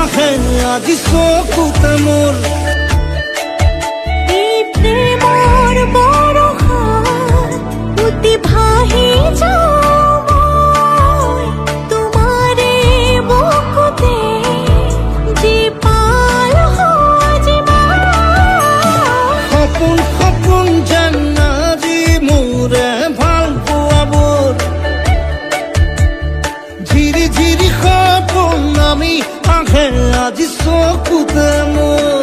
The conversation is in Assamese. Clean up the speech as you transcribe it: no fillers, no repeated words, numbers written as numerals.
আহে আজি চকুতে মোৰ প্ৰেমৰ বৰষাত উটি ভাহি যাওঁ মই তোমাৰে বুকুতে জীপাল সজিবা সপোন সপোন যেন আজি মোৰে ভাল পোৱাবোৰ ঝিৰি ঝিৰি সপোন আমি আহে আজি চকুতে মোৰ